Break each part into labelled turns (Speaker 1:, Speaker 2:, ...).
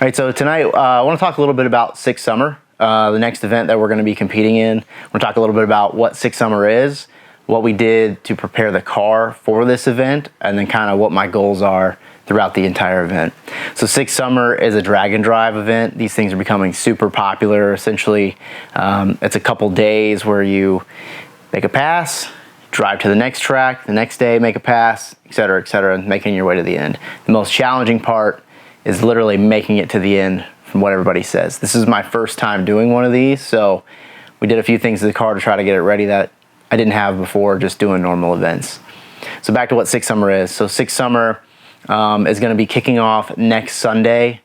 Speaker 1: All right, so tonight I want to talk a little bit about SIIIIICK Summer, the next event that we're going to be competing in. We're going to talk a little bit about what SIIIICK Summer is, what we did to prepare the car for this event, and then kind of what my goals are throughout the entire event. So SIIIICK Summer is a drag and drive event. These things are becoming super popular. Essentially, it's a couple days where you make a pass, drive to the next track, the next day make a pass, etc., making your way to the end. The most challenging part is literally making it to the end from what everybody says. This is my first time doing one of these, so we did a few things to the car to try to get it ready that I didn't have before just doing normal events. So back to what SIIIICK Summer is. So SIIIICK Summer is going to be kicking off next Sunday,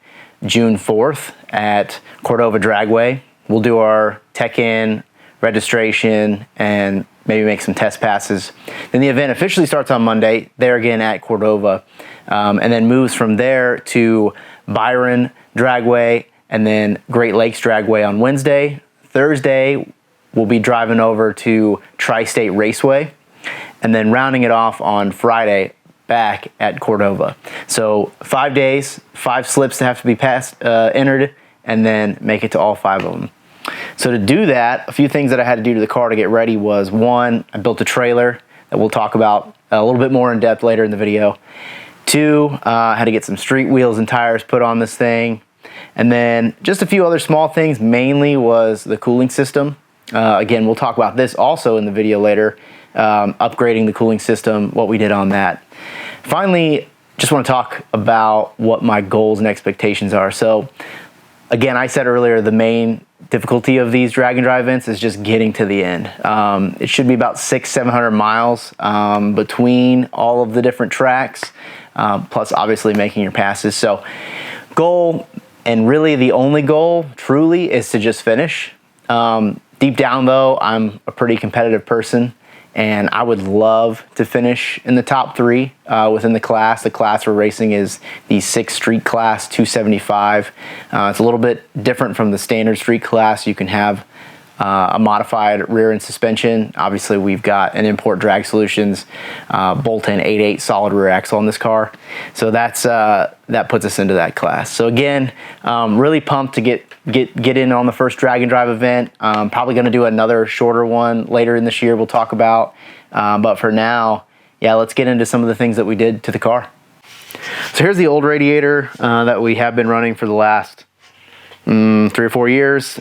Speaker 1: June 4th at Cordova Dragway. We'll do our tech-in, registration, and maybe make some test passes. Then the event officially starts on Monday, there again at Cordova, and then moves from there to Byron Dragway and then Great Lakes Dragway on Wednesday. Thursday, we'll be driving over to Tri-State Raceway, and then rounding it off on Friday back at Cordova. So 5 days, 5 slips that have to be entered, and then make it to all 5 of them. So to do that, a few things that I had to do to the car to get ready was, one, I built a trailer that we'll talk about a little bit more in depth later in the video. 2, I had to get some street wheels and tires put on this thing. And then just a few other small things, mainly was the cooling system. Again, we'll talk about this also in the video later, upgrading the cooling system, what we did on that. Finally, just want to talk about what my goals and expectations are. So again, I said earlier, the main difficulty of these drag and drive events is just getting to the end. It should be about 600-700 miles between all of the different tracks, plus obviously making your passes. So goal, and really the only goal truly, is to just finish. Deep down though, I'm a pretty competitive person, and I would love to finish in the top 3 within the class. The class we're racing is the 6 Street Class 275. It's a little bit different from the standard street class. You can have a modified rear end suspension. Obviously, we've got an Import Drag Solutions bolt-in 8.8 solid rear axle on this car. So that puts us into that class. So again, really pumped to get in on the first drag and drive event. Probably going to do another shorter one later in this year we'll talk about. But for now, yeah, let's get into some of the things that we did to the car. So here's the old radiator that we have been running for the last 3 or 4 years.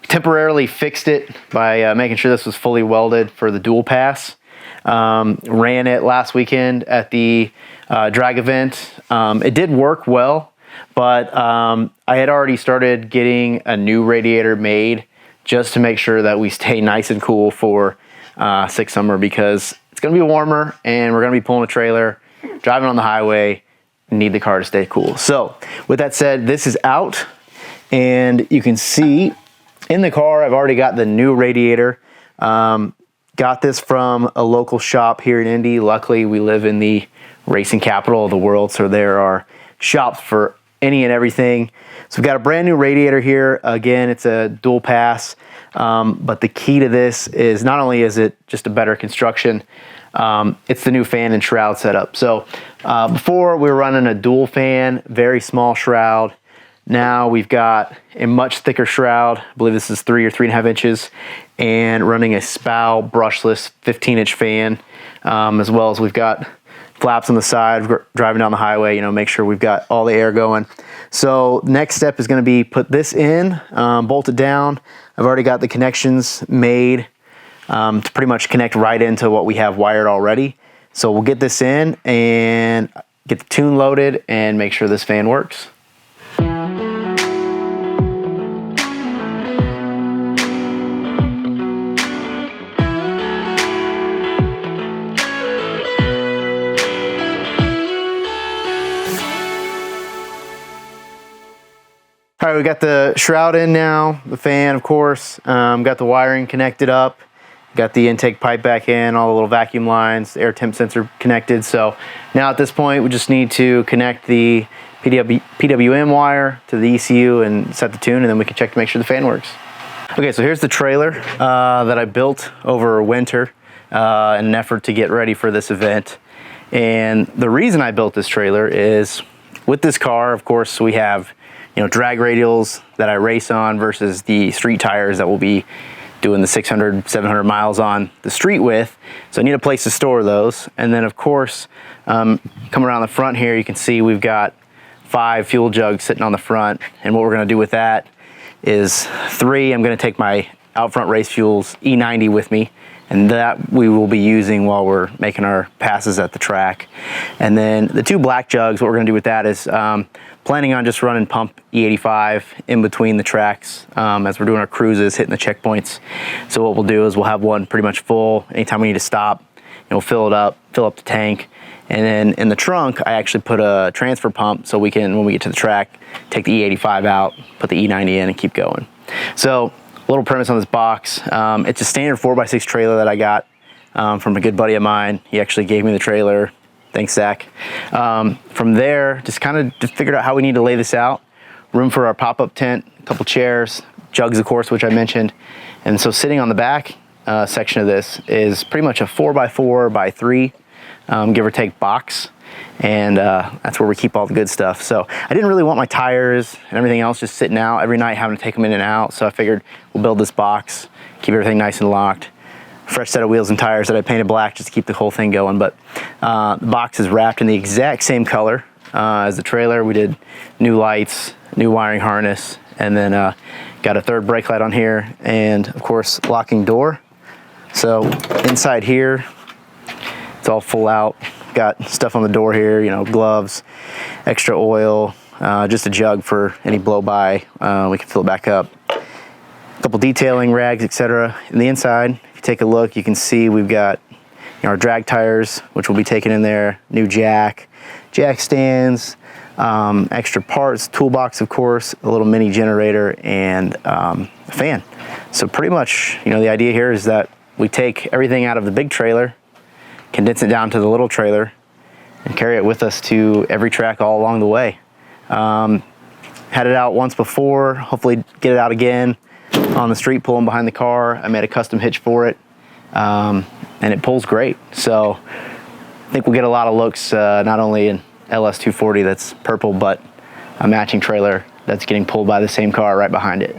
Speaker 1: Temporarily fixed it by making sure this was fully welded for the dual pass. Ran it last weekend at the drag event. It did work well, but I had already started getting a new radiator made just to make sure that we stay nice and cool for SIIIICK Summer, because it's going to be warmer and we're going to be pulling a trailer, driving on the highway, need the car to stay cool. So with that said, this is out, and you can see in the car, I've already got the new radiator. Got this from a local shop here in Indy. Luckily, we live in the racing capital of the world, so there are shops for any and everything. So we've got a brand new radiator here. Again, it's a dual pass, but the key to this is not only is it just a better construction, it's the new fan and shroud setup. So before we were running a dual fan, very small shroud. Now we've got a much thicker shroud. I believe this is 3 or 3.5 inches, and running a SPAL brushless 15-inch fan, as well as we've got flaps on the side, driving down the highway, make sure we've got all the air going. So next step is going to be put this in, bolt it down. I've already got the connections made to pretty much connect right into what we have wired already. So we'll get this in and get the tune loaded and make sure this fan works. All right, we got the shroud in now, the fan, of course, got the wiring connected up, got the intake pipe back in, all the little vacuum lines, the air temp sensor connected. So now at this point, we just need to connect the PWM wire to the ECU and set the tune, and then we can check to make sure the fan works. Okay, so here's the trailer that I built over winter in an effort to get ready for this event. And the reason I built this trailer is with this car, of course, we have, you know, drag radials that I race on versus the street tires that we'll be doing the 600, 700 miles on the street with. So I need a place to store those. And then of course, coming around the front here, you can see we've got 5 fuel jugs sitting on the front. And what we're gonna do with that is 3, I'm gonna take my out front race fuels E90 with me, and that we will be using while we're making our passes at the track. And then the 2 black jugs, what we're gonna do with that is planning on just running pump E85 in between the tracks as we're doing our cruises, hitting the checkpoints. So what we'll do is we'll have one pretty much full. Anytime we need to stop, you know, fill up the tank. And then in the trunk, I actually put a transfer pump so we can, when we get to the track, take the E85 out, put the E90 in and keep going. So a little premise on this box. It's a standard 4x6 trailer that I got from a good buddy of mine. He actually gave me the trailer. Thanks, Zach. From there, just kind of figured out how we need to lay this out. Room for our pop-up tent, a couple chairs, jugs, of course, which I mentioned. And so sitting on the back section of this is pretty much a 4x4x3, give or take, box. And that's where we keep all the good stuff. So I didn't really want my tires and everything else just sitting out every night, having to take them in and out. So I figured we'll build this box, keep everything nice and locked. Fresh set of wheels and tires that I painted black just to keep the whole thing going. But the box is wrapped in the exact same color as the trailer. We did new lights, new wiring harness, and then got a 3rd brake light on here, and of course locking door. So inside here, it's all full out. Got stuff on the door here, you know, gloves, extra oil, just a jug for any blow by. We can fill it back up. A couple detailing rags, etc. In the inside, if you take a look, you can see we've got, you know, our drag tires, which will be taken in there, new jack stands, extra parts, toolbox, of course, a little mini generator, and a fan. So pretty much, you know, the idea here is that we take everything out of the big trailer, condense it down to the little trailer, and carry it with us to every track all along the way. Had it out once before, hopefully get it out again on the street pulling behind the car. I made a custom hitch for it, and it pulls great. So I think we'll get a lot of looks, not only in LS240 that's purple, but a matching trailer that's getting pulled by the same car right behind it.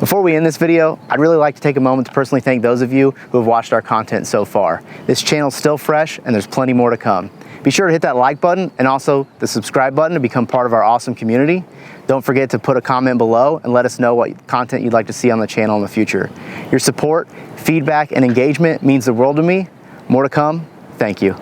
Speaker 1: Before we end this video, I'd really like to take a moment to personally thank those of you who have watched our content so far. This channel's still fresh and there's plenty more to come. Be sure to hit that like button and also the subscribe button to become part of our awesome community. Don't forget to put a comment below and let us know what content you'd like to see on the channel in the future. Your support, feedback, and engagement means the world to me. More to come. Thank you.